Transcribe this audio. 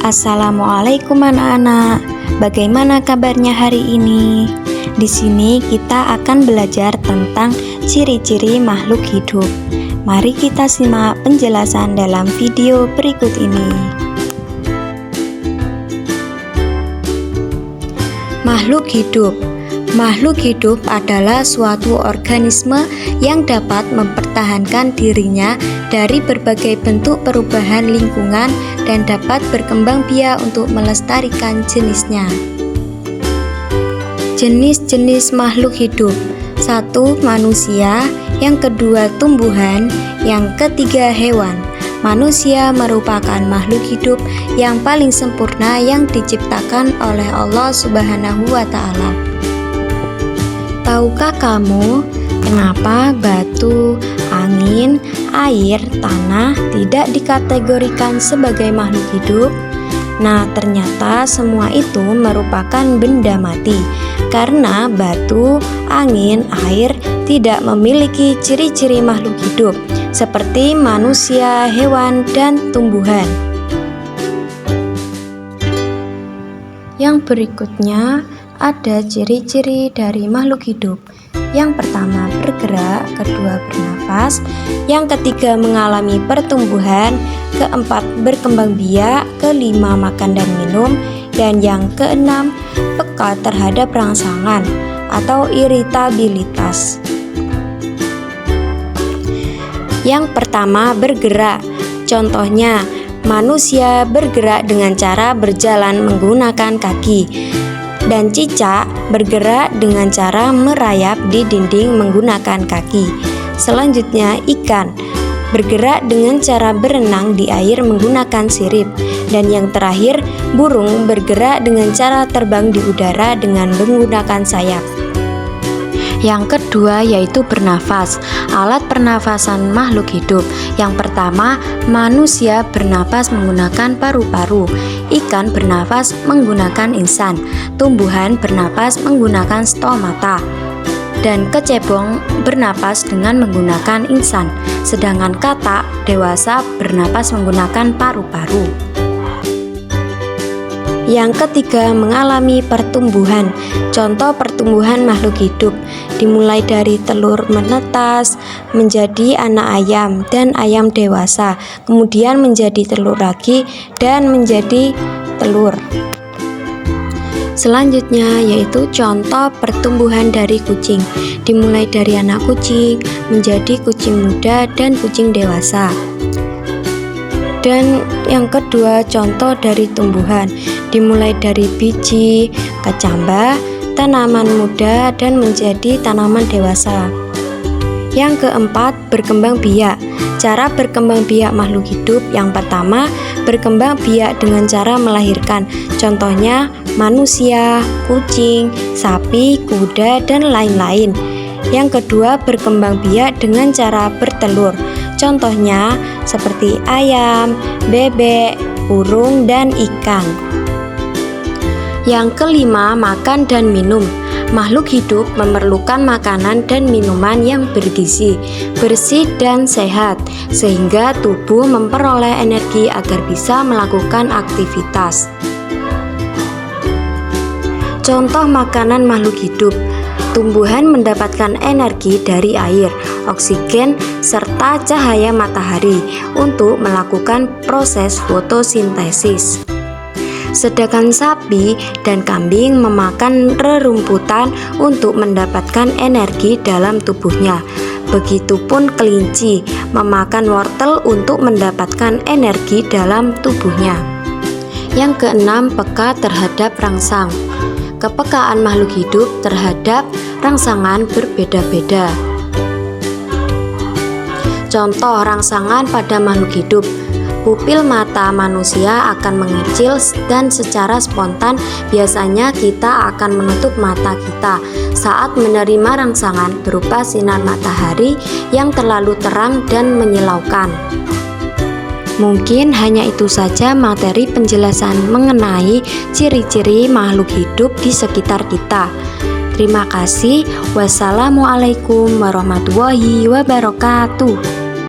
Assalamualaikum anak-anak. Bagaimana kabarnya hari ini? Di sini kita akan belajar tentang ciri-ciri makhluk hidup. Mari kita simak penjelasan dalam video berikut ini. Makhluk hidup. Makhluk hidup adalah suatu organisme yang dapat mempertahankan dirinya dari berbagai bentuk perubahan lingkungan dan dapat berkembang biak untuk melestarikan jenisnya. Jenis-jenis makhluk hidup: 1. Manusia, yang kedua tumbuhan, yang ketiga hewan. Manusia merupakan makhluk hidup yang paling sempurna yang diciptakan oleh Allah Subhanahu wa Ta'ala. Tahukah kamu kenapa batu, angin, air, tanah tidak dikategorikan sebagai makhluk hidup? Nah, ternyata semua itu merupakan benda mati karena batu, angin, air tidak memiliki ciri-ciri makhluk hidup seperti manusia, hewan, dan tumbuhan. Yang berikutnya ada ciri-ciri dari makhluk hidup. Yang pertama bergerak, kedua bernafas, yang ketiga mengalami pertumbuhan, keempat berkembang biak, kelima makan dan minum, dan yang keenam peka terhadap rangsangan atau iritabilitas. Yang pertama bergerak. Contohnya, manusia bergerak dengan cara berjalan menggunakan kaki, dan cicak bergerak dengan cara merayap di dinding menggunakan kaki. Selanjutnya, ikan bergerak dengan cara berenang di air menggunakan sirip. Dan yang terakhir, burung bergerak dengan cara terbang di udara dengan menggunakan sayap. Yang kedua yaitu bernafas. Alat pernafasan makhluk hidup. Yang pertama, manusia bernapas menggunakan paru-paru. Ikan bernafas menggunakan insan. Tumbuhan bernapas menggunakan stomata. Dan kecebong bernapas dengan menggunakan insan. Sedangkan katak dewasa bernapas menggunakan paru-paru. Yang ketiga, mengalami pertumbuhan. Contoh pertumbuhan makhluk hidup dimulai dari telur menetas menjadi anak ayam dan ayam dewasa, kemudian menjadi telur lagi dan menjadi telur. Selanjutnya yaitu contoh pertumbuhan dari kucing, dimulai dari anak kucing menjadi kucing muda dan kucing dewasa. Dan yang kedua contoh dari tumbuhan, dimulai dari biji, kecambah, tanaman muda dan menjadi tanaman dewasa. Yang keempat, berkembang biak. Cara berkembang biak makhluk hidup: yang pertama, berkembang biak dengan cara melahirkan. Contohnya manusia, kucing, sapi, kuda, dan lain-lain. Yang kedua, berkembang biak dengan cara bertelur. Contohnya seperti ayam, bebek, burung, dan ikan. Yang kelima, makan dan minum. Makhluk hidup memerlukan makanan dan minuman yang bergizi, bersih, dan sehat, sehingga tubuh memperoleh energi agar bisa melakukan aktivitas. Contoh makanan makhluk hidup: tumbuhan mendapatkan energi dari air, oksigen, serta cahaya matahari untuk melakukan proses fotosintesis. Sedangkan sapi dan kambing memakan rerumputan untuk mendapatkan energi dalam tubuhnya. Begitupun kelinci memakan wortel untuk mendapatkan energi dalam tubuhnya. Yang keenam, peka terhadap rangsang. Kepekaan makhluk hidup terhadap rangsangan berbeda-beda. Contoh rangsangan pada makhluk hidup: pupil mata manusia akan mengecil dan secara spontan biasanya kita akan menutup mata kita saat menerima rangsangan berupa sinar matahari yang terlalu terang dan menyilaukan. Mungkin hanya itu saja materi penjelasan mengenai ciri-ciri makhluk hidup di sekitar kita. Terima kasih. Wassalamualaikum warahmatullahi wabarakatuh.